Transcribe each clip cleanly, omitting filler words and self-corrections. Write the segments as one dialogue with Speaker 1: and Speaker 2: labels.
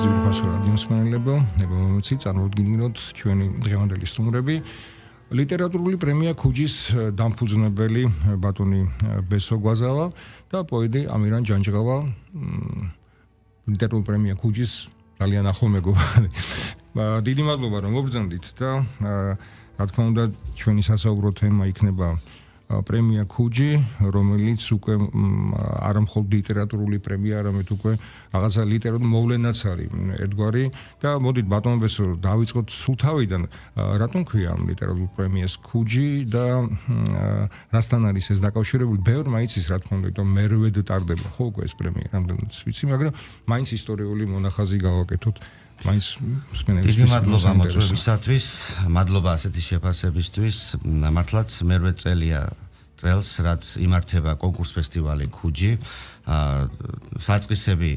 Speaker 1: ძვირფასო რადიოსმენელებო, ნებამომცი, წარმოვიდგინოთ ჩვენი დღევანდელი სტუმრები. ლიტერატურული პრემია ქუჯის დამფუძნებელი ბატონი ბესო გვაზავა და პოეტი ამირან ჯანჯღავა. ლიტერატურული პრემია ქუჯის ძალიან ახლო მეგობარი. დიდი მადლობა რომ მობრძანდით და რა თქმა უნდა ჩვენი სასაუბრო თემა იქნება პრემია ქუჯი, რომელიც უკვე არა მხოლოდ ლიტერატურული პრემია, არამედ უკვე რაღაცა ლიტერატურული მოვლენაც არის ერთგვარი და მოდით ბატონო ბესო დავიწყოთ სულ თავიდან, რატომ ქვია ამ ლიტერატურულ პრემიას ქუჯი და რასთან არის ეს დაკავშირებული? ბევრ მაინც რა თქმა უნდა, იმიტომ მერვედ ტარდება ხო უკვე ეს პრემია, რამდენიც ვიცი, მაგრამ მაინც ისტორიული მონახაზი გავაკეთოთ. მაინც
Speaker 2: დიდი მადლობა მოწვევისათვის, მადლობა ასეთი შეფასებისთვის. მართლაც მერვე წელია წელს, რაც იმართება კონკურს ფესტივალი ქუჯი. საწყისები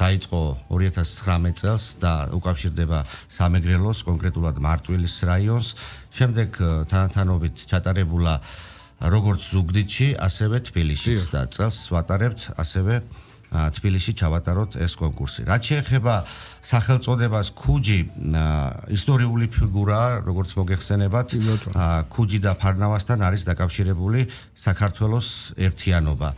Speaker 2: დაიწყო 2019 წელს და უკავშირდება სამეგრელოს, კონკრეტულად მარტვილის რაიონს. შემდეგ თანათანობით ჩატარებულა როგორც ზუგდიდში, ასევე თბილისშიც და წელს ვატარებთ ასევე თბილისში ჩავატაროთ ეს კონკურსი. რაც შეეხება სახელწოდებას ქუჯი, ისტორიული ფიგურაა, როგორც მოგეხსენებათ, ქუჯი და ფარნავასთან არის დაკავშირებული საქართველოს ერთიანობა.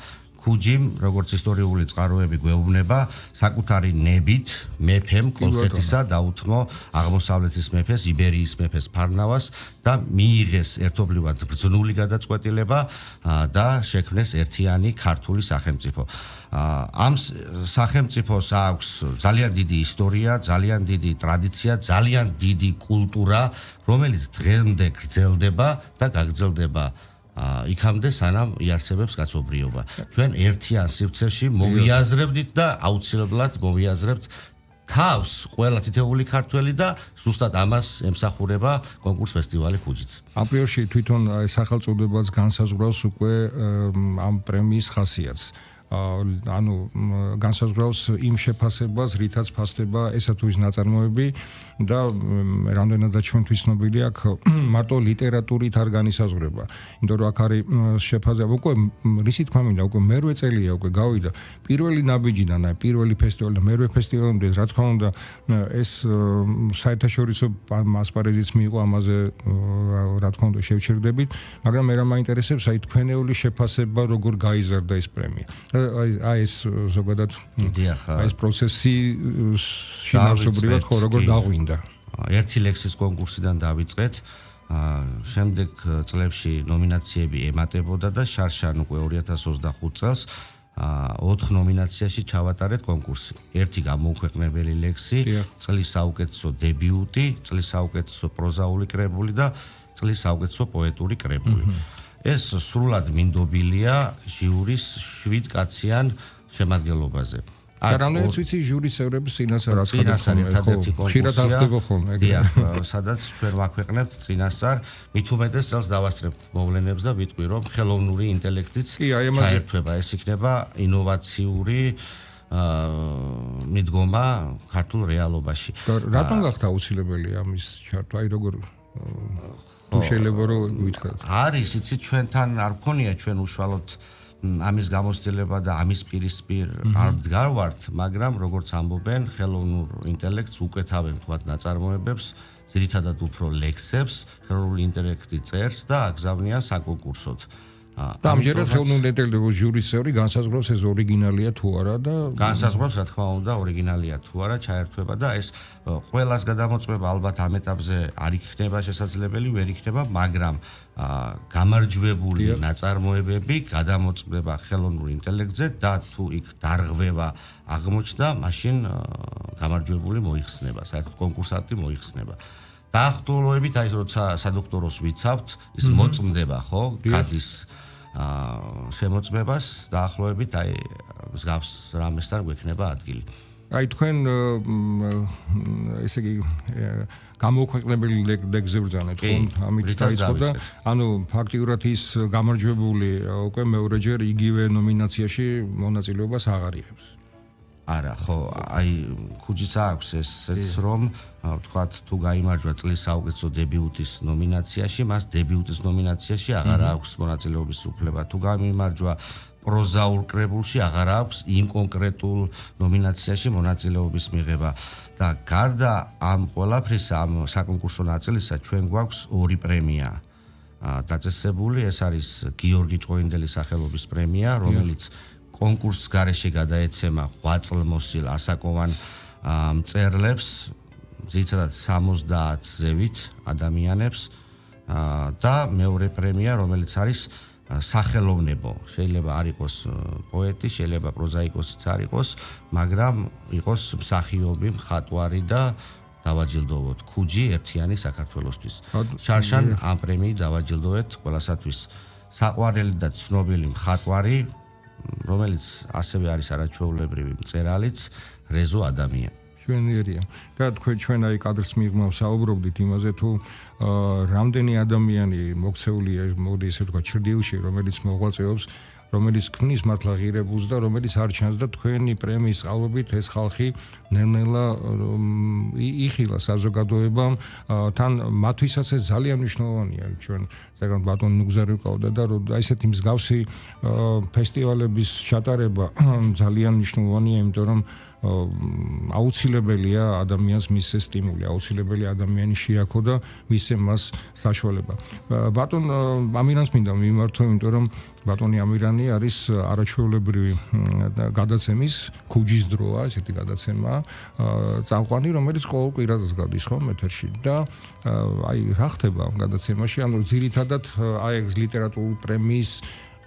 Speaker 2: ქუჯიმ, როგორც ისტორიული წყაროები გვეუბნება, საკუთარი ნებით მეფემ კოლხეთისა დაუთმო აღმოსავლეთის მეფეს, იბერიის მეფეს ფარნავას და მიიღეს ერთობლივად ბრძნული გადაწყვეტილება და შექმნეს ერთიანი ქართული სახელმწიფო. ამ სახელმწიფოს აქვს ძალიან დიდი ისტორია, ძალიან დიდი ტრადიცია, ძალიან დიდი კულტურა, რომელიც დღემდე გრძელდება და გაგრძელდება იქამდე სანამ იარსებებს კაცობრიობა. ჩვენ ერთიან სივრცეში მოვიაზრებდით და აუცილებლად მოვიაზრებთ თავს ყველა თითეული ქართველი და ზუსტად ამას ემსახურება კონკურს ფესტივალი ქუჯიც.
Speaker 1: აპრიორში თვითონ სახელწოდებას განსაზღვრავს უკვე ამ პრემიის ხასიათს. ანუ განსაზღვრავს იმ შეფასებას, რითაც ფასდება ესა თუ ის ნაწარმოები და რამდენადაც ჩვენთვის ცნობილი აქ მარტო ლიტერატურით არ განისაზღვრება. იმიტომ რომ აქ არის შეფასება უკვე რისი თქმა მინდა, უკვე მერვე წელია უკვე გავიდა პირველი ნაბიჯიდან, პირველი ფესტივალი და მერვე ფესტივალამდე, რა თქმა უნდა ეს საერთაშორისო ასპარეზიც მიიღო ამაზე, რა თქმა უნდა შევჩერდებით, მაგრამ მე რა მაინტერესებს, აი თქვენეული შეფასება როგორ გაიზარდა ეს პრემია. აი ეს ზოგადად ეს პროცესი შინაარსობრივად ხო როგორ დაღვინდა.
Speaker 2: ერთი ლექსის კონკურსიდან დავიწყეთ, შემდეგ წლებში ნომინაციები ემატებოდა და შარშან უკვე 2025 წელს 4 ნომინაციაში ჩავატარეთ კონკურსი. ერთი გამოუქვეყნებელი ლექსი, წლის საუკეთესო დებიუტი, წლის საუკეთესო პროზაული კრებული და წლის საუკეთესო პოეტური კრებული. ეს სრულად მინდობილია ჟიურის 7 კაციან შემადგენლობაზე.
Speaker 1: და რამდენიც ვიცი ჟიურის წევრების წინასწარ აცხადებს
Speaker 2: ერთადერთი
Speaker 1: კონკურსია.
Speaker 2: დიახ, სადაც ჩვენ ვაქვეყნებთ წინასწარ, მით უმეტეს წელს დავასწრებთ მოვლენებს და ვიტყვი, რომ ხელოვნური ინტელექტიც ჩაერთვება. ეს იქნება ინოვაციური მიდგომა ქართულ რეალობაში.
Speaker 1: რატომ გახდა აუცილებელი ამის ჩართვა? აი როგორ შეიძლება რომ გითხრათ.
Speaker 2: არის, იცით, ჩვენთან არ გქონია ჩვენ უშუალოდ ამის გამოცდილება და ამის პირისპირ არ ვდგარვართ, მაგრამ როგორც ამბობენ, ხელოვნურ ინტელექტს უკეთავენ თქვათ ნაწარმოებებს, ძირითადად უფრო ლექსებს, ხელოვნური ინტელექტი წერს და აგზავნიან საკონკურსოდ.
Speaker 1: და ამჯერად ხელოვნური ინტელექტი ჟიურის წევრი განსაზღვრავს ეს ორიგინალია თუ არა და
Speaker 2: განსაზღვრავს რა თქმა უნდა ორიგინალია თუ არა ჩაერთვება და ეს ყველას გადამოწმება ალბათ ამ ეტაპზე არ იქნება შესაძლებელი, ვერ იქნება, მაგრამ გამარჯვებული ნაწარმოებები გადამოწმდება ხელოვნურ ინტელექტზე და თუ იქ დარღვევა აღმოჩნდა, მაშინ გამარჯვებული მოიხსნება, საერთოდ კონკურსანტი მოიხსნება. დაახლოებით აი როცა სადოქტოროს ვიცავთ, ის მოწმდება ხო, გადის შემოწმებას დაახლოებით აი მსგავს რამესთან გვექნება ადგილი.
Speaker 1: აი თქვენ ესე იგი გამოუქვეყნებელი ლექსზე ბრძანეთ ხო? ამით დაიწყო და ანუ ფაქტიურად ის გამარჯვებული უკვე მეორეჯერ იგივე ნომინაციაში მონაწილეობას აღარიებს.
Speaker 2: არა, ხო, აი ქუჯის აქვს ესეც რომ ვთქვათ თუ გაიმარჯვა წლის საუკეთესო დებიუტის ნომინაციაში, მას დებიუტის ნომინაციაში აღარ აქვს მონაწილეობის უფლება. თუ გამიმარჯვა პროზაულ კრებულში აღარ აქვს იმ კონკრეტულ ნომინაციაში მონაწილეობის მიღება და გარდა ამ ყველაფრისა, ამ საკონკურსო ნაწილისა ჩვენ გვაქვს ორი პრემია დაწესებული, ეს არის გიორგი ჭყოინდელის სახელობის პრემია, რომელიც კონკურსს გარეშე გადაეცემა 8 წლმოსილ ასაკოვან მწერლებს, ძირითადად 70-ზევით ადამიანებს და მეორე პრემია, რომელიც არის სახელოვნებო. შეიძლება არ იყოს პოეტი, შეიძლება პროზაიკოსიც არ იყოს, მაგრამ იყოს მსახიობი, მხატვარი და დავაჯილდოვოთ ქუჯი ერთიანი საქართველოსთვის. შარშან ამ პრემიით დავაჯილდოვეთ ყველასათვის საყვარელი და ცნობილი მხატვარი, რომელიც ასევე არის არაჩვეულებრივი მწერალიც, რეზო ადამიანი.
Speaker 1: შვენიერია. და ჩვენ აი კადრს მიღმა საუბრობდით იმაზე თუ რამდენი ადამიანი მოქცეულია მოდი ესე ვთქვა ჩრდილში, რომელიც მოღვაწეობს, რომელიც ქმნის მართლა ღირებულს და რომელიც არ ჩანს და თქვენი პრემიის წყალობით ეს ხალხი ნელ-ნელა იხილა საზოგადოებამ, თან მათთვისაც ეს ძალიან მნიშვნელოვანია. ჩვენ ზოგადად ბატონ ნუგზარი ვყავდა და ესეთი მსგავსი ფესტივალების ჩატარება ძალიან მნიშვნელოვანია, იმიტომ რომ აუცილებელია ადამიანს მისცე სტიმული, აუცილებელია ადამიანის შეაქო და მისცე მას საშუალება. ბატონ ამირანს მინდა მიმართო, იმიტომ რომ ბატონი ამირანი არის არაჩვეულებრივი გადაცემის ქუჯის დროა, ესეთი გადაცემა, წამყვანი, რომელიც ყოველ კვირას გადის ხომ ეთერში და აი რა ხდება ამ გადაცემაში, ანუ ძირითადად აი ეს ლიტერატურული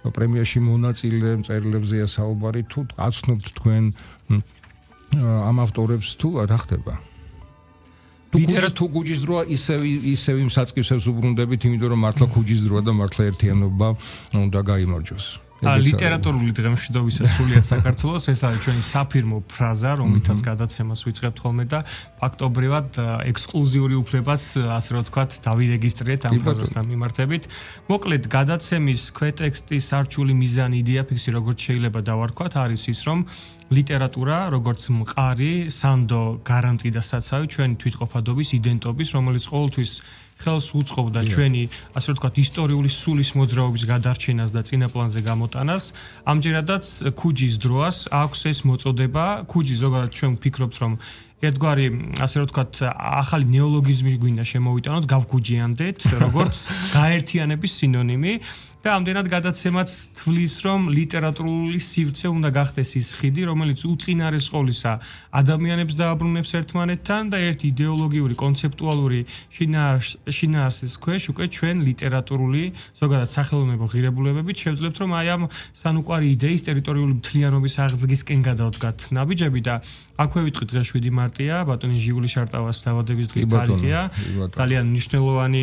Speaker 1: პრემიაში მონაწილე მწერლებზეა საუბარი, თუ აცნობთ თქვენ ამ ავტორებს თუ რა ხდება? თუ ქუჯის დროა ისევ იმ საწყისებს უბრუნდებით, იმიტომ რომ მართლა ქუჯის დროა და მართლა ერთიანობა უნდა გაიმარჯვოს.
Speaker 3: ლიტერატურული დღემშვიდობისა სრულიად საქართველოს, ეს არის ჩვენი საფირმო ფრაზა, რომლითაც გადაცემას ვიწყებთ ხოლმე და ფაქტობრივად ექსკლუზიური უფლებას, ასე რომ ვთქვათ, დავირეგისტრირეთ ამ ფრაზასთან მიმართებით. მოკლედ, გადაცემის ქვეტექსტის არჩეული მიზანი, იდეა ფიქსი, როგორც შეიძლება დავარქვათ, არის ის, რომ ლიტერატურა, როგორც მყარი, სანდო გარანტი და საცავი ჩვენი თვითყოფადობის, იდენტობის, რომელიც ყოველთვის ხელს უწყობდა ჩვენი, ასე რომ ვთქვათ, ისტორიული სულის მოძრაობის გადარჩენას და წინაპლანზე გამოტანას. ამჯერადაც ქუჯის დროას აქვს ეს მოწოდება. ქუჯი ზოგადად ჩვენ ვფიქრობთ, რომ ერთგვარი, ასე რომ ვთქვათ, ახალი ნეოლოგიზმი გვინდა შემოვიტანოთ, გავქუჯიანდეთ, როგორც გაერთიანების სინონიმი. და ამდენად გადაცემაც თვლის, რომ ლიტერატურული სივრცე უნდა გახდეს ის ხიდი, რომელიც უწინარეს ყოვლისა ადამიანებს დააბრუნებს ერთმანეთთან და ერთ იდეოლოგიური, კონცეპტუალური შინაარსის ქვეშ უკვე ჩვენ ლიტერატურული, ზოგადად სახელოვნებო ღირებულებებით შევძლებთ, რომ აი ამ სანუკვარი იდეის ტერიტორიული მთლიანობის აღზრდისკენ გადავდგათ ნაბიჯები და აქვე ვიტყვით დღეს 7 მარტია, ბატონი ჟიგული შარტავას დაბადების დღის თარიღია. ძალიან მნიშვნელოვანი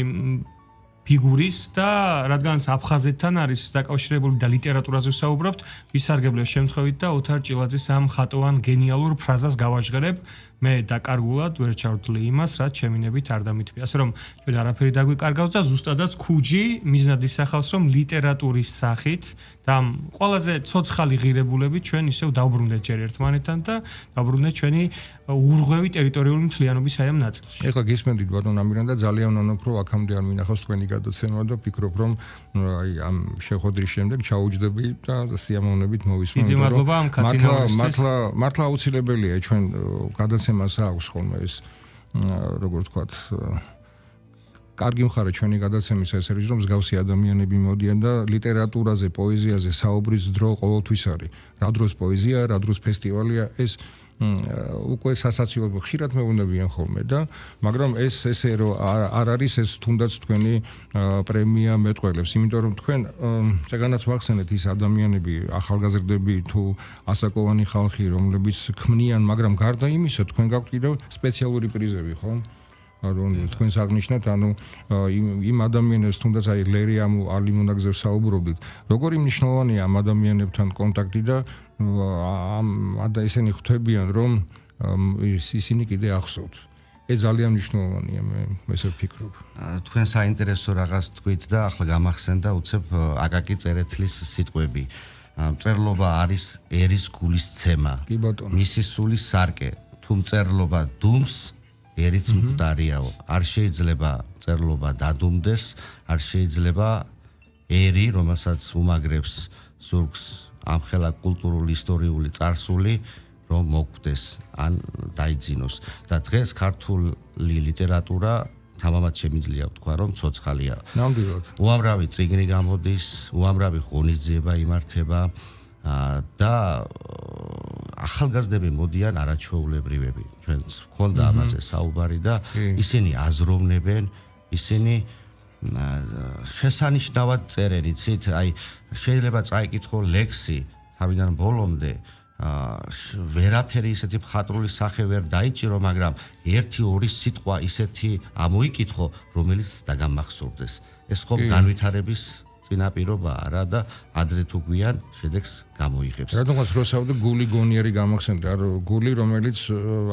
Speaker 3: ფიგურის და რადგანაც აფხაზეთთან არის დაკავშირებული და ლიტერატურაზე ვსაუბრობთ, ვისარგებლებ შემთხვევით და ოთარ ჭილაძის ამ ხატოვან გენიალურ ფრაზას გავაჟღერებ, მე დაკარგულად ვერ ჩავთვლი იმას, რაც შემინებით არ დამითვი. ასე რომ ჩვენ არაფერი დაგვიკარგავს და ზუსტადაც ქუჯი მიზნად ისახავს, რომ ლიტერატურის სახით და ყველაზე ცოცხალი ღირებულებით ჩვენ ისევ დავბრუნდეთ ჯერ ერთმანეთთან და დავბრუნდეთ ჩვენი ურღვევი ტერიტორიული მთლიანობის აი ამ ნაწილში.
Speaker 1: ეხლა გისმენდით ბატონ ამირან და ძალიან ვამბობ, რომ აქამდე არ მინახავს თქვენი გადაცემა და ვფიქრობ, რომ აი ამ შეხვედრის შემდეგ ჩაუჯდები და სიამოვნებით მოვისმენთ.
Speaker 3: დიდი მადლობა ამ კათინაურისთვის.
Speaker 1: მართლა აუცილებელია ჩვენ გადაცემას აქვს ხოლმე ეს როგორ ვთქვათ კარგი მხარე ჩვენი გადაცემის ეს არის, რომ მსგავსი ადამიანები მოდიან და ლიტერატურაზე, პოეზიაზე საუბრის დრო ყოველთვის არის. რა დროს პოეზია, რა დროს ფესტივალია, ეს უკვე სასაცილო ხშირად მეუბნებიან ხოლმე და მაგრამ ეს ესე რომ არ არის ეს თუნდაც თქვენი პრემია მეტყველებს, იმიტომ რომ თქვენ ზეგანაც ვახსენეთ ის ადამიანები, ახალგაზრდები თუ ასაკოვანი ხალხი, რომლებიც ქმნიან, მაგრამ გარდა იმისა თქვენ გაქვთ კიდევ სპეციალური პრიზები, ხო? რომ თქვენს აღნიშნეთ, ანუ იმ ადამიანებს თუნდაც აი ლერი ამ ალიმონაგზე საუბრობდით, როგორი მნიშვნელოვანია ამ ადამიანებთან კონტაქტი და ესენი ხვდებიან, რომ ისინი კიდე ახსოვთ. ეს ძალიან მნიშვნელოვანია, მე ესე ვფიქრობ.
Speaker 2: თქვენ საინტერესო რაღაც თქვით და ახლა გამახსენდა უცებ აკაკი წერეთლის სიტყვები. მწერლობა არის ერის გულის ცემა.
Speaker 1: კი ბატონო.
Speaker 2: მისი სულის სარკე. თუ მწერლობა დუმს ერიც მკვდარიაო. არ შეიძლება მწერლობა დადუმდეს, არ შეიძლება ერი, რომელსაც უმაგრებს ზურგს ამხელა კულტურული ისტორიული წარსული რომ მოგვდეს ან დაიძინოს და დღეს ქართული ლიტერატურა თამამად შემიძლია ვთქვა რომ ცოცხალია.
Speaker 1: ნამდვილად.
Speaker 2: უამრავი წიგნი გამოდის, უამრავი ღონისძიება იმართება და ახალგაზრდები მოდიან არაჩვეულებრივები. ჩვენც გქონდა ამაზე საუბარი და ისინი აზროვნებენ, ისინი შესანიშნავად წერენ, იცით, აი შეიძლება წაიკითხო ლექსი თავიდან ბოლომდე ვერაფერი ისეთი მხატვრული სახე ვერ დაიჭირო, მაგრამ 1-2 სიტყვა ისეთი ამოიკითხო, რომელიც დაგამახსოვრდეს. ეს ხომ განვითარების წინაპირობა არა და ადრე თუ გვიან შედეგს გამოიღებს.
Speaker 1: რადგანაც როსავდა გული გონიერი გამახსენდა, გული რომელიც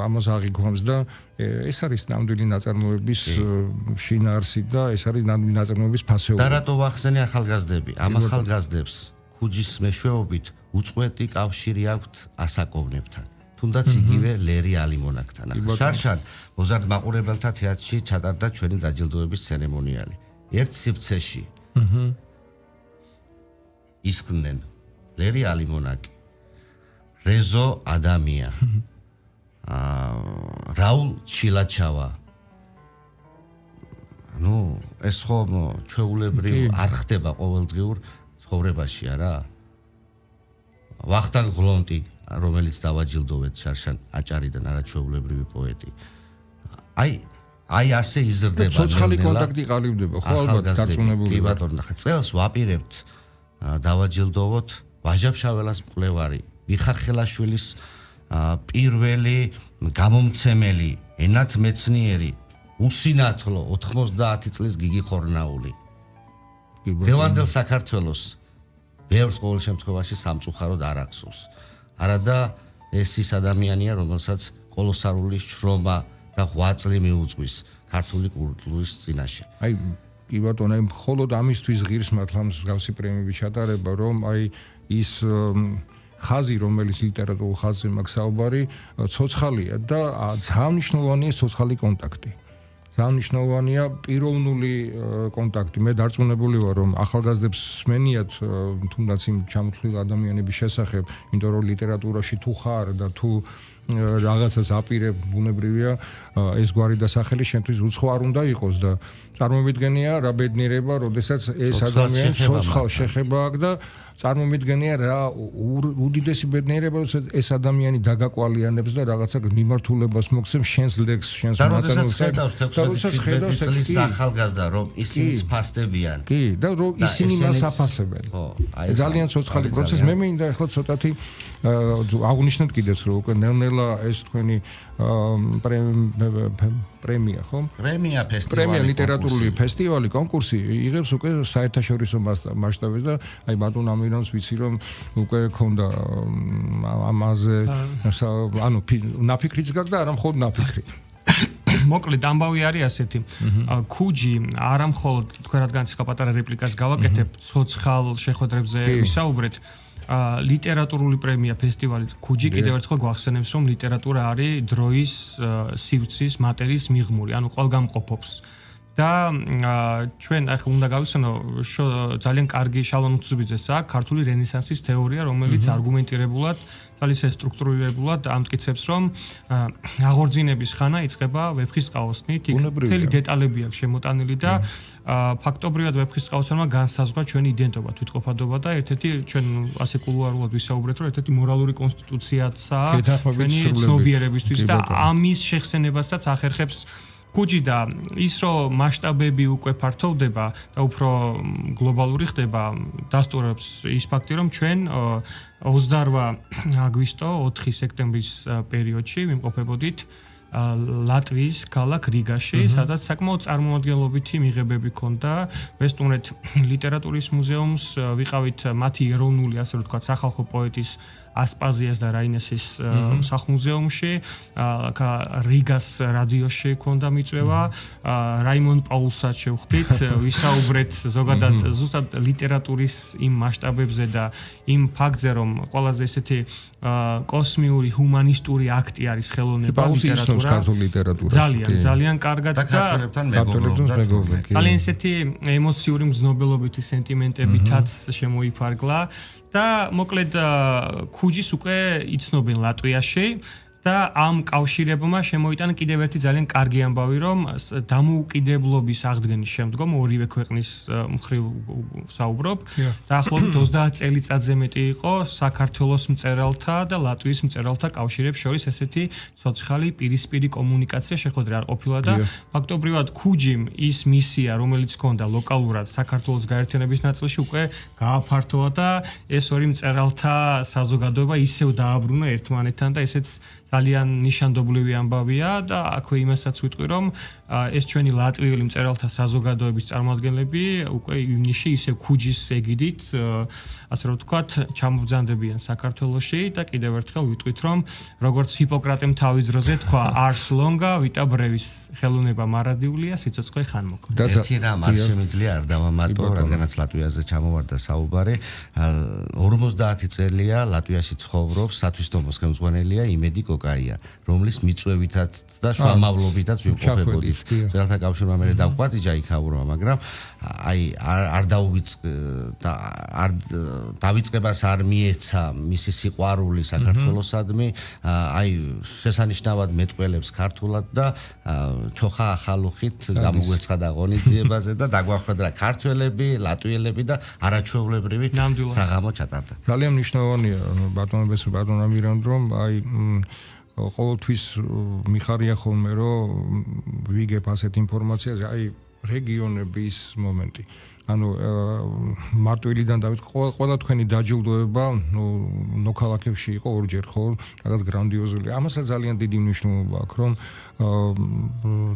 Speaker 1: ამას აღიქვამს და ეს არის ნამდვილი ნაწარმოების შინაარსი და ეს არის ნამდვილი ნაწარმოების ფასეულობა.
Speaker 2: და რატო ვახსენე ახალგაზრდები? ამ ახალგაზრდებს ხუჯის მეშვეობით უწყვეტი კავშირი აქვთ ასაკოვნებთან. თუნდაც იგივე ლერი ალიმონაკთან. შარშან მოზარდ მაყურებელთა თეატრში ჩატარდა ჩვენი დაჯილდოების ცერემონიალი. ერთ სივრცეში ისხდნენ ლერი ალიმონაკი, რეზო ადამია, რაულ ჩილაჩავა. ნუ ეს ხომ ჩვეულებრივ არ ხდება ყოველდღიურ ცხოვრებაში, არა? ვახტანგ ღლონტი, რომელიც დავაჯილდოვეთ შარშან აჭარიდან, არაჩვეულებრივი პოეტი. აი ასე იზრდება
Speaker 1: ცოცხალი კონტაქტი ყალიბდება, ხო ალბათ დარწმუნებული.
Speaker 2: კი ბატონო, წელს ვაპირებთ დავაჯილდოვოთ ვაჟა-ფშაველას მკვლევარი, მიხახელაშვილის პირველი გამომცემელი, ენათ მეცნიერი, უსინათლო 90 წლის გიგი ხორნაული. დევანდელ საქართველოს ბევრს ყოველ შემთხვევაში სამწუხაროდ არ ახსოვს. არადა ეს ის ადამიანია, რომელსაც კოლოსალური შრომა და 8 წელი მიუძღვის ქართული კულტურის წინაშე.
Speaker 1: აი კი ბატონო, მხოლოდ ამისთვის ღირს მართლა მსგავსი პრემიები ჩატარება, რომ აი ის ხაზი, რომელიც ლიტერატურულ ხაზზე მაქვს საუბარი, ცოცხალია და ძალიან მნიშვნელოვანია ცოცხალი კონტაქტი. ძალიან მნიშვნელოვანია პიროვნული კონტაქტი. მე დარწმუნებული ვარ, რომ ახალგაზრდებს სმენიათ თუნდაც იმ ჩამოთვლილ ადამიანების შესახებ, იმიტომ რომ ლიტერატურაში თუ ხარ და თუ რაღაცას აპირებ, ბუნებრივია ეს გვარი დასახელი შენთვის უცხო არ უნდა იყოს და წარმომიდგენია რა ბედნიერება, როდესაც ეს ადამიანი ცოცხალ შეხება აქვს და წარმომიდგენია რა უდიდესი ბედნიერება, როდესაც ეს ადამიანი დაგაკვალიანებს და რაღაცა მიმართულებას მოქცევს შენს ლექსს, შენს
Speaker 2: ნაწარმოებს. წლის ახალგაზრდა რომ ისინიც ფასდებიან.
Speaker 1: კი, და რომ ისინი მას აფასებენ. ძალიან ცოცხალი პროცესი. მე მინდა ახლა ცოტათი აღნიშნოთ კიდეც რომ უკვე ნელ-ნელა ეს თქვენი პრემია, ხო?
Speaker 2: პრემია ფესტივალი.
Speaker 1: პრემია ლიტერატურული ფესტივალი, კონკურსი იღებს უკვე საერთაშორისო მასშტაბით და აი ბატონ ამირანს ვიცი რომ უკვე ქონდა ამაზე ანუ ნაფიქრიც გაქვს და არა მხოლოდ ნაფიქრი.
Speaker 3: მოკლედ ამბავი არის ასეთი. ქუჯი არა მხოლოდ თქვენ რადგან ციხა პატარა რეპლიკას გავაკეთებ, ცოცხალ შეხვედრებზე ვისაუბრეთ. ლიტერატურული პრემია ფესტივალი ქუჯი კიდევ ერთხელ გვახსენებს, რომ ლიტერატურა არის დროის სივრცის მატერიის მიღმური, ანუ ყველგამყოფობს. და ჩვენ ახლა უნდა გავიხსენო ძალიან კარგი შალვა ნუცუბიძეს აქვს ქართული რენესანსის თეორია, რომელიც არგუმენტირებულად თალისე სტრუქტურირებულად ამტკიცებს, რომ აღორძინების ხანა იწყება ვეფხისტყაოსნით, მთელი დეტალები აქვს შემოტანილი და ფაქტობრივად ვეფხისტყაოსანმა განსაზღვრა ჩვენი იდენტობა, თვითყოფადობა და ერთ-ერთი ჩვენ ასე კულუარულად ვისაუბრეთ, რომ ერთ-ერთი მორალური კონსტიტუციაცაა ჩვენი ცნობიერებისთვის და ამის შეხსენებასაც ახერხებს ქუჯი და ის რომ მასშტაბები უკვე ფართოვდება და უფრო გლობალური ხდება, დასტურებს ის ფაქტი, რომ ჩვენ 28 აგვისტო 4 სექტემბრის პერიოდში ვიმყოფებოდით ლატვიის ქალაქ რიგაში, სადაც საკმაოდ წარმომადგენლობითი მიღებები ჰქონდა. ვესტუმრეთ ლიტერატურის მუზეუმს, ვიყავით მათი ეროვნული, ასე რომ ვთქვათ, სახალხო პოეტის ასპაზიას და რაინესის სახლ-მუზეუმში, რიგას რადიოში ქონდა მიწვევა, რაიმონ პაულსაც შევხვდით, ვისაუბრეთ ზოგადად ზუსტად ლიტერატურის იმ მასშტაბებზე და იმ ფაქტზე, რომ ყველაზე ესეთი კოსმიური ჰუმანისტური აქტი არის ხელოვნება, ლიტერატურა. ძალიან კარგად და
Speaker 2: ქართველებთან მეგობრობდათ.
Speaker 3: ძალიან ესეთი ემოციური მგზნობელობითი სენტიმენტებითაც შემოიფარგლა და მოკლედ ქუჯის უკვე იცნობენ ლატვიაში და ამ კავშირებმა შემოიტანა კიდევ ერთი ძალიან კარგი ამბავი, რომ დამოუკიდებლობის აღდგენის შემდგომ ორივე ქვეყნის მხრივ საუბრობ, დაახლოებით 30 წელიწადზე მეტი იყო საქართველოს მწერალთა და ლატვიის მწერალთა კავშირებს შორის ესეთი ცოცხალი პირისპირი კომუნიკაცია შეხვედრა არ ყოფილა და ფაქტობრივად ქუჯიმ ის მისია, რომელიც ჰქონდა ლოკალურად საქართველოს გაერთიანების ნაწილში უკვე გააფართოვა და ეს ორი მწერალთა საზოგადოება ისევ დააბრუნა ერთმანეთთან და ესეც ძალიან ნიშანდობლივი ამბავია და აქვე იმასაც ვიტყვი, რომ ეს ჩვენი ლატვიური მწერალთა საზოგადოების წარმომადგენლები უკვე ივნისში ისევ ქუჯის ეგიდით, ასე რომ ვთქვათ, ჩამობრძანდებიან საქართველოში და კიდევ ერთხელ ვიტყვით, რომ როგორც ჰიპოკრატემ თავის დროზე თქვა, ars longa vita brevis, ხელოვნება მარადიულია, სიცოცხლე ხანმოკლე.
Speaker 2: ერთი რამ არ შემიძლია არ დავამატო, რადგანაც ლატვიაზე ჩამოვარდა საუბარი, 50 წელია ლატვიაში ცხოვრობს სათვისტომოს ხელმძღვანელია იმედი კოკაია, რომლის მიწვევითაც და შუამავლობითაც ვიმყოფებოდით. მწერალთა კავშირმა მერე დავყვატიჯა იქაურობა, მაგრამ აი არ დავიწყებას არ მიეცა მისი სიყვარული საქართველოსადმი, აი შესანიშნავად მეტყველებს ქართულად და ჩოხა ახალუხით გამოგვეცხადა ღონისძიებაზე და დაგვახვედრა ქართველები, ლატვიელები და არაჩვეულებრივი საღამო ჩატარდა.
Speaker 1: ძალიან მნიშვნელოვანია ბატონებეს ბატონ ამირან, რომ აი ყოველთვის მიხარია ხოლმე, რომ ვიგებ ასეთ ინფორმაციაზე, აი რეგიონების მომენტი. ანუ მარტვილიდან დავით ყველა თქვენი დაჯილდოება, ნოქალაქებში იყო ორჯერ ხო, რაღაც გრანდიოზული. ამასაც ძალიან დიდი მნიშვნელობა აქვს, რომ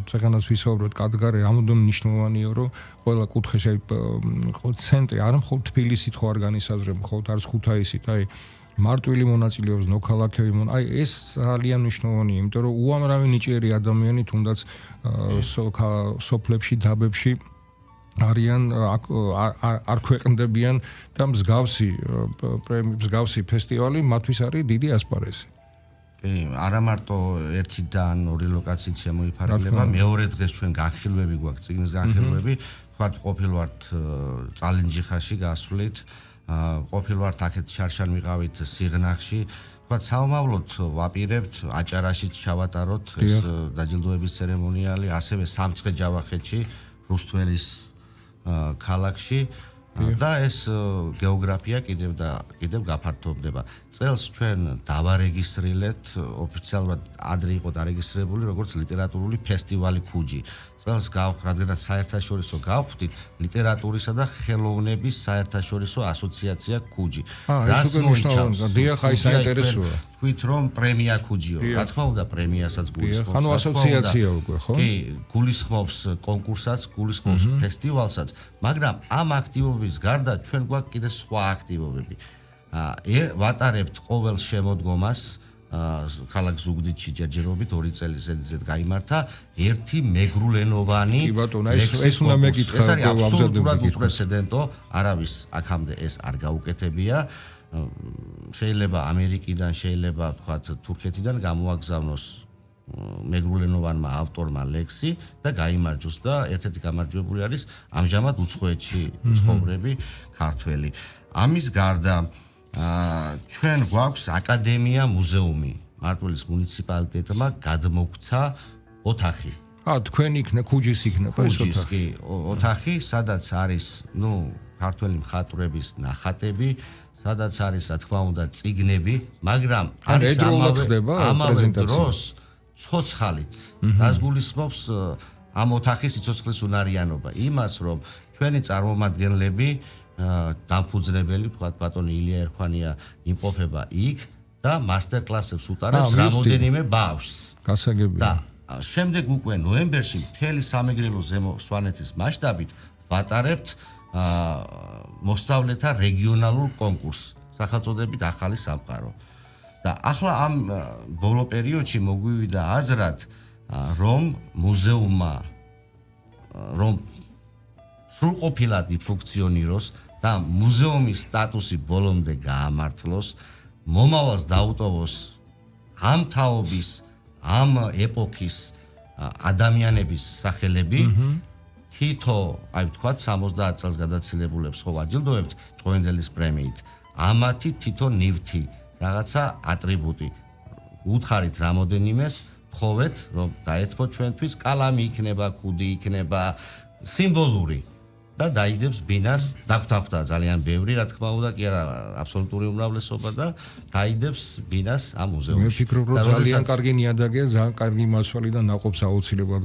Speaker 1: წეგანაც ვისაუბროთ კადგარე, ამოდომ მნიშვნელოვანია, რომ ყველა კუთხეში ხო ცენტრი, არ მხოლოდ თბილისით ხო არ განისაზღვრება, მხოლოდ არც ქუთაისით, აი მარტვილი მონაწილეობს, ნოქალაქები აი ეს ძალიან მნიშვნელოვანია, იმიტომ რომ უამრავი ნიჭიერი ადამიანი თუნდაც სოფლებში, დაბებში არიან არ ქვეყნდებიან და მსგავსი ფესტივალი მათთვის არის დიდი ასპარეზი.
Speaker 2: არა მარტო ერთიდან ორი ლოკაციით შემოიფარგლება, მეორე დღეს ჩვენ განხილვები გვაქვს, წიგნის განხილვები, თქვათ ყოფილვართ წალენჯიხაში გასვლით, ყოფილვართ აქეთ შარშან ვიყავით სიღნაღში, თქვათ საომავლოდ ვაპირებთ, აჭარაშიც ჩავატაროთ ეს დაჯილდოების ცერემონიალი, ასევე სამცხე-ჯავახეთში, რუსთველის ქალაქში და ეს გეოგრაფია კიდევ გაფართოვდება. წელს ჩვენ დავარეგისტრირეთ, ოფიციალურად ადრე იყო დარეგისტრირებული როგორც ლიტერატურული ფესტივალი ქუჯი. წელს რადგანაც საერთაშორისო გავხდით ლიტერატურისა და ხელოვნების საერთაშორისო ასოციაცია ქუჯი.
Speaker 1: ეს უკვე მნიშვნელოვანია. დიახ, აი საინტერესოა.
Speaker 2: თქვით რომ პრემია ქუჯიო. რა თქმა უნდა, პრემიასაც გულისხმობს.
Speaker 1: ანუ ასოციაცია უკვე, ხო?
Speaker 2: კი, გულისხმობს კონკურსაც, გულისხმობს ფესტივალსაც, მაგრამ ამ აქტივობის გარდა ჩვენ გვაქვს კიდე სხვა აქტივობები. ვატარებთ ყოველ შემოდგომას ქალაქ ზუგდიდში ჯერჯერობით 2 წელი ზედიზედ გაიმართა ერთი მეგრულენოვანი
Speaker 1: კი ბატონო ეს უნდა მეკითხა
Speaker 2: ეს არის აბსოლუტურად უპრეცედენტო არავის აქამდე ეს არ გაუკეთებია შეიძლება ამერიკიდან შეიძლება თქვათ თურქეთიდან გამოაგზავნოს მეგრულენოვანმა ავტორმა ლექსი და გაიმარჯოს და ერთ-ერთი გამარჯვებული არის ამჟამად უცხოეთში ცხოვრები ქართველი ამის გარდა ჩვენ გვაქვს აკადემია მუზეუმი მარტვილის მუნიციპალიტეტმა გადმოგვცა ოთახი
Speaker 1: თქვენ იქნე ქუჯის იქნება ეს
Speaker 2: ოთახი ოთახი სადაც არის ქართველი მხატვრების ნახატები სადაც არის რა თქმა უნდა წიგნები მაგრამ არის ამავე დროს ცოცხალით რას გულისხმობს ამ ოთახის სიცოცხლის უნარიანობა იმას რომ ჩვენი წარმომადგენლები დამფუძნებელი ვთქვათ ბატონი ილია ერქვანია იმყოფება იქ და მასტერ კლასებს უტარებს რამოდენიმე ბავშვს
Speaker 1: გასაგებია
Speaker 2: და შემდეგ უკვე ნოემბერში მთელი სამეგრელო ზემო სვანეთის მასშტაბით ვატარებთ მოსწავლეთა რეგიონალურ კონკურსს სახელწოდებით ახალი სამყარო. და ახლა ამ ბოლო პერიოდში მოგვივიდა აზრად, რომ მუზეუმმა რომ სრულყოფილად იფუნქციონიროს და მუზეუმის სტატუსი ბოლომდე გაამართლოს, მომავალს დაუტოვოს ამ თაობის, ამ ეპოქის ადამიანების სახელები, თითო, აი ვთქვათ, 70 წელს გადაცილებულებს ხო ვაჯილდოებთ ჭყვენდელის პრემიით. ამათი თითო ნივთი, რაღაცა ატრიბუტი. უთხარით რამოდენიმეს, თხოვეთ, რომ დაეთმოთ ჩვენთვის, კალამი იქნება, ქუდი იქნება, სიმბოლური და დაიდებს ბინას, დაგვთანხმდა ძალიან ბევრი, რა თქმა უნდა, კი არა, აბსოლუტური უმრავლესობა და დაიდებს ბინას ამ მუზეუმში.
Speaker 1: მე ვფიქრობ, რომ ძალიან კარგი ნიადაგია, ძალიან კარგი მასვალი და ნაყოფს აუცილებლად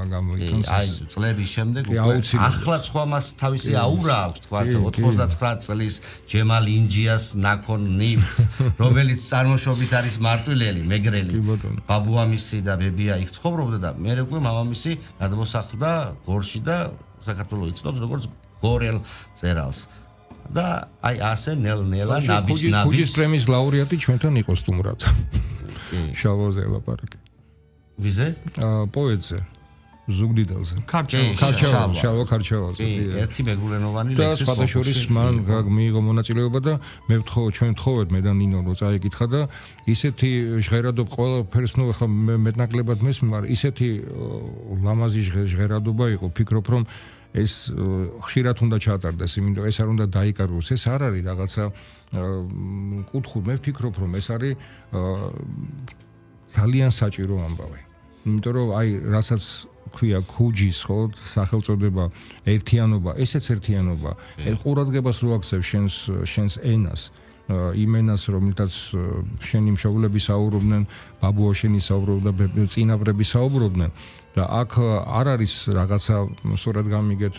Speaker 1: გამოიტანს.
Speaker 2: აი, წლების შემდეგ უკვე ახლა სხვა მას თავისი აურა აქვს, თქვა 99 წლის ჯემალ ინჯიას ნაქონ ნივთს, რომელიც წარმოშობით არის მარტვილელი, მეგრელი. ბაბუამისი და ბებია იქ ცხოვრობდა და მე უკვე მამამისი გადმოსახლდა გორში და საქართველოს იცნობს როგორც გორელ წერალს. და აი ასე ნელ-ნელა ნაბიჯ-ნაბიჯ
Speaker 1: ქუჯის პრემიის ლაურეატი ჩვენთან იყო სტუმრად. შალოზე ელაპარაკე.
Speaker 2: ვიზე?
Speaker 1: პოეტზე. ზუგდიდელზე.
Speaker 3: ქარჩევაზე.
Speaker 1: ქარჩევაზე.
Speaker 2: ერთი მეგრულენოვანი
Speaker 1: და
Speaker 2: ლექსის
Speaker 1: სხვადასხვის მან მიიღო მონაწილეობა და მე ჩვენ ვთხოვეთ მე და ნინო რო წაიკითხა და ისეთი ჟღერადობა ყველაფერს ნუ ახლა მეტნაკლებად მესმის, მაგრამ ისეთი ლამაზი ჟღერადობა იყო, ფიქრობ რომ ეს ხშირად უნდა ჩატარდეს, იმიტომ ეს არ უნდა დაიკარგოს. ეს არ არის რაღაცა კუთხე, მე ვფიქრობ რომ ეს არის ძალიან საჭირო ამბავი. იმიტომ რომ აი რასაც ქვია ქუჯის ხო სახელწოდება ერთიანობა, ესეც ერთიანობა. ყურადღებას რო აქცევ შენს ენას, იმენას რომელთაც შენი მშობლები საუბრობდნენ, ბაბუაშენი საუბრობდა, წინაპრები საუბრობდნენ და აქ არ არის რაღაცა სწორად გამიგეთ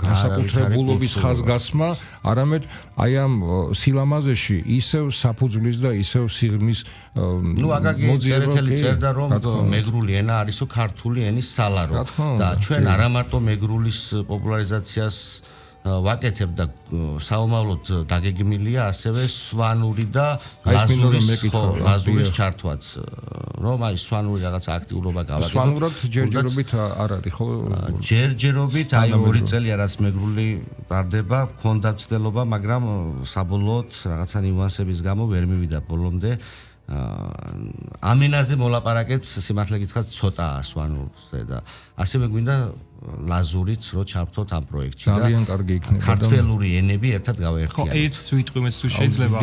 Speaker 1: განსაკუთრებულობის ხაზგასმა, არამედ აი ამ სილამაზეში ისევ საფუძვლის და ისევ სიღრმის
Speaker 2: ნუ აკაკი წერეთელი წერდა რომ მეგრული ენა არისო ქართული ენის სალარო და ჩვენ არა მარტო მეგრულის პოპულარიზაციას ვაკეთებ და საომავლოდ დაგეგმილია ასევე სვანური და ლაზურის ჩართვაც რომ აი სვანური რაღაცა აქტიურობა გავაკეთო
Speaker 1: სვანურად ჯერჯერობით არ არის ხო
Speaker 2: ჯერჯერობით აი 2 წელია რაც მეგრული ტარდება მქონდა ცდელობა მაგრამ საბოლოოდ რაღაცა ნიუანსების გამო ვერ მივიდა ბოლომდე ამენაზე მოლაპარაკეთ სიმართლე გითხრათ ცოტაა სვანურზე და ასევე გვინდა ლაზურიც რო ჩავთოთ ამ პროექტში და
Speaker 1: ძალიან კარგი იქნება
Speaker 2: ქართველური ენები ერთად გავაერთიანოთ.
Speaker 3: ხო, ერთს ვიტყვი თუ შეიძლება.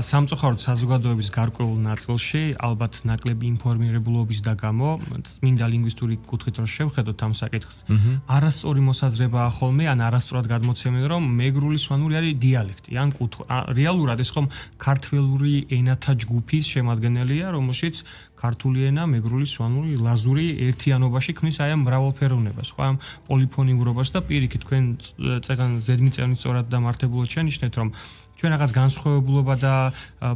Speaker 3: სამწუხაროდ საზოგადოების გარკვეულ ნაწილში ალბათ ნაკლები ინფორმირებულობის და გამო წმინდა ლინგვისტური კუთხით რო შევხედოთ ამ საკითხს, არასწორი მოსაზრებაა ხოლმე ან არასწორად გადმოცემენ რომ მეგრული სვანური არის დიალექტი ან რეალურად ეს ხომ ქართველური ენათა ჯგუფის შემადგენელია, რომელშიც ქართული ენა, მეგრული, სვანური, ლაზური ერთიანობაში ქმნის აი ამ მრავალფეროვნებას, ხო, ამ პოლიფონიურობას და პირიქით თქვენ წეგან ზედმიწევნით სწორად დამართებულად შენიშნეთ, რომ ჩვენ რაღაც განსხვავებულობა და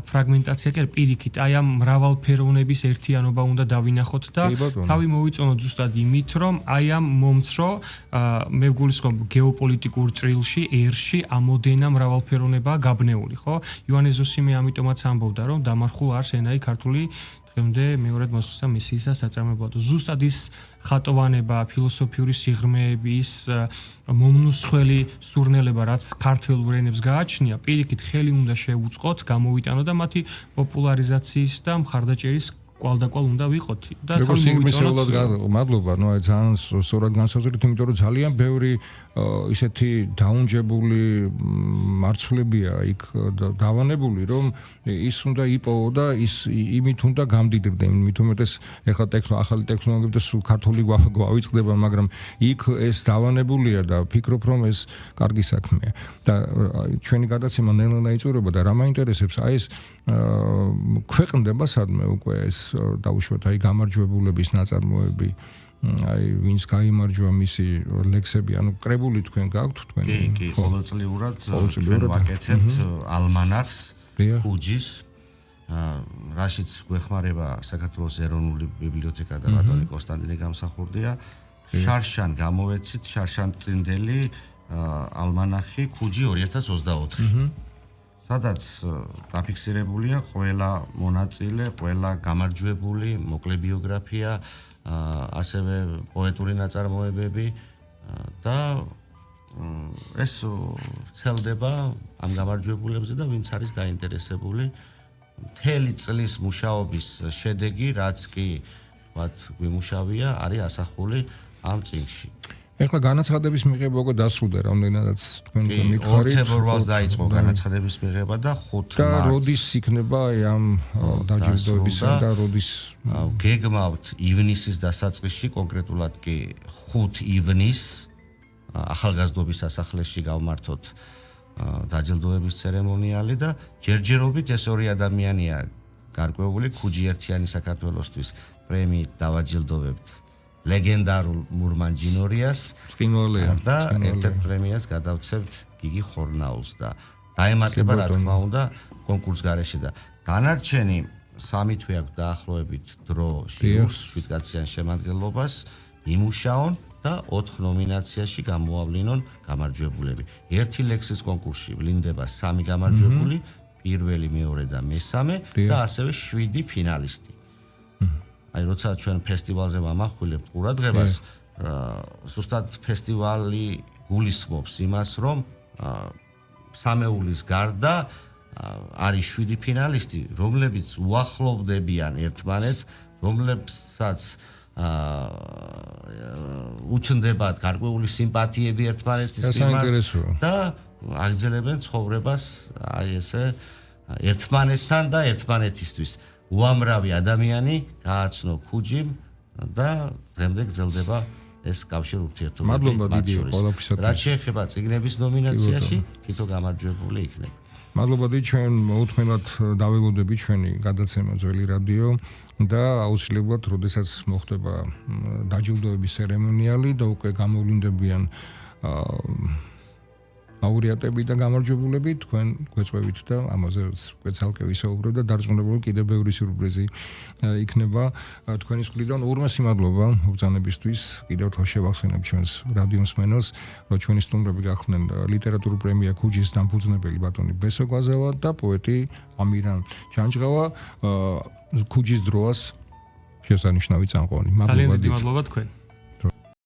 Speaker 3: ფრაგმენტაცია კი პირიქით აი ამ მრავალფეროვნების ერთიანობა უნდა დავინახოთ და თავი მოვიწონოთ ზუსტად იმით, რომ აი ამ მომცრო მე ვგულისხმობ გეოპოლიტიკურ ჭრილში, ერში ამოდენა მრავალფეროვნებაა გაბნეული, ხო? იოანე ზოსიმე ამიტომაც ამბობდა, რომ დამარხულ არს ენაი ქართული დღემდე მეორედ მოსვლა მისისა საწარმოებლად. ზუსტად ის ხატოვანება, ფილოსოფიური სიღრმეები, ის მომნუსხველი სურნელება, რაც ქართულ ენებს გააჩნია, პირიქით ხელი უნდა შევუწყოთ, გამოვიტანოთ და მათი პოპულარიზაციის და მხარდაჭერის კვალდაკვალ უნდა ვიყოთ და
Speaker 1: თავი მოვიწონოთ. მადლობა, ნუ აი ძალიან სწორად განსაზღვრეთ, იმიტომ რომ ძალიან ბევრი ისეთი დაუნჯებული მარცვლებია იქ დავანებული, რომ ის უნდა იპოვო და ის იმით უნდა გამდიდრდე, იმით უმეტეს ეხლა ახალი ტექნოლოგიები და სულ ქართული გვავიწყდება, მაგრამ იქ ეს დავანებულია და ფიქრობ, რომ ეს კარგი საქმეა. და ჩვენი გადაცემა ნელ-ნელა იწურება და რა მაინტერესებს, აი ეს ქვეყნდება სადმე უკვე ეს დაუშვათ აი გამარჯვებულების ნაწარმოები აი ვინც გაიმარჯვა მისი ლექსები ანუ კრებული თქვენ გაქვთ თქვენი
Speaker 2: კი ყოველწლიურად ჩვენ ვაკეთებთ ალმანახს ქუჯის რაშიც გვეხმარება საქართველოს ეროვნული ბიბლიოთეკა და ბატონი კონსტანტინე გამსახურდია შარშან გამოვეცით შარშან წინდელი ალმანახი ქუჯი 2024 სადაც დაფიქსირებულია ყველა მონაწილე, ყველა გამარჯვებული, მოკლე ბიოგრაფია, ასევე პოეტური ნაწარმოებები და ეს ვრცელდება ამ გამარჯვებულებზე და ვინც არის დაინტერესებული მთელი წლის მუშაობის შედეგი, რაც კი ვთქვათ, გვიმუშავია, არის ასახული ამ წიგნში.
Speaker 1: ეხლა განაცხადების მიღება უკვე დასრულდა, რამდენადაც თქვენ მითხარით.
Speaker 2: 2 ფებრუარს დაიწყო განაცხადების მიღება და 5
Speaker 1: და
Speaker 2: მარტს.
Speaker 1: როდის იქნება ამ დაჯილდოებისა და როდის
Speaker 2: გეგმავთ ივნისის დასაწყისში, კონკრეტულად კი 5 ივნისს ახალგაზრდობის სასახლეში გავმართოთ დაჯილდოების ცერემონიალი და ჯერჯერობით ეს ორი ადამიანია გარკვეული ქუჯიერთიანი საქართველოსთვის პრემიით დავაჯილდოვებთ ლეგენდარულ მურმან ჯინორიას და ერთ-ერთ პრემიას გადავცემთ გიგი ხორნაულს და დაემატება რა თქმა უნდა კონკურს გარეშე და დანარჩენი 3 თვე აქვს დაახლოებით დრო ჟიურს 7 კაციან შემადგენლობას იმუშაონ და 4 ნომინაციაში გამოავლინონ გამარჯვებულები. ერთი ლექსის კონკურსში ვლინდება 3 გამარჯვებული, პირველი, მეორე და მესამე და ასევე 7 ფინალისტი. აი როცა ჩვენ ფესტივალზე ვამახვილებთ ყურადღებას, ზუსტად ფესტივალი გულისხმობს იმას, რომ სამეულის გარდა არის 7 ფინალისტი, რომლებიც უახლოვდებიან ერთმანეთს, რომლებსაც უჩნდებათ გარკვეული სიმპათიები ერთმანეთის მიმართ და აგრძელებენ ცხოვრებას აი ესე ერთმანეთთან და ერთმანეთისთვის. უამრავი ადამიანი გააცნო ქუჯიმ და დღემდე გრძელდება ეს კავშირ ურთიერთობები.
Speaker 1: მადლობა დიდი ყველაფრისათვის.
Speaker 2: რაც შეეხება წიგნების ნომინაციაში, თითო გამარჯვებული იქნება.
Speaker 1: მადლობა დიდი, ჩვენ მოუთმენად დაველოდები ჩვენი გადაცემა ძველი რადიო და აუცილებლად, როდესაც მოხდება დაჯილდოების ცერემონიალი და უკვე გამოვლინდებიან ლაურეატები და გამარჯვებულები, თქვენ გვეწვევით და ამაზე უკვე ცალკე ვისაუბრებთ და დარწმუნებული კიდევ ბევრი სიურპრიზი იქნება თქვენის მხრიდან. ურმესი მადლობა ბრძანებისთვის. კიდევ ერთხელ შევახსენებ ჩვენს რადიო მსმენელს, რომ ჩვენი სტუმრები გახლდნენ ლიტერატურული პრემია ქუჯის დამფუძნებელი ბატონი ბესო გვაზელა და პოეტი ამირან ჯანჯღავა ქუჯის დროას შესანიშნავი წამყვანი.
Speaker 3: მადლობა დიდი. მადლობა თქვენ.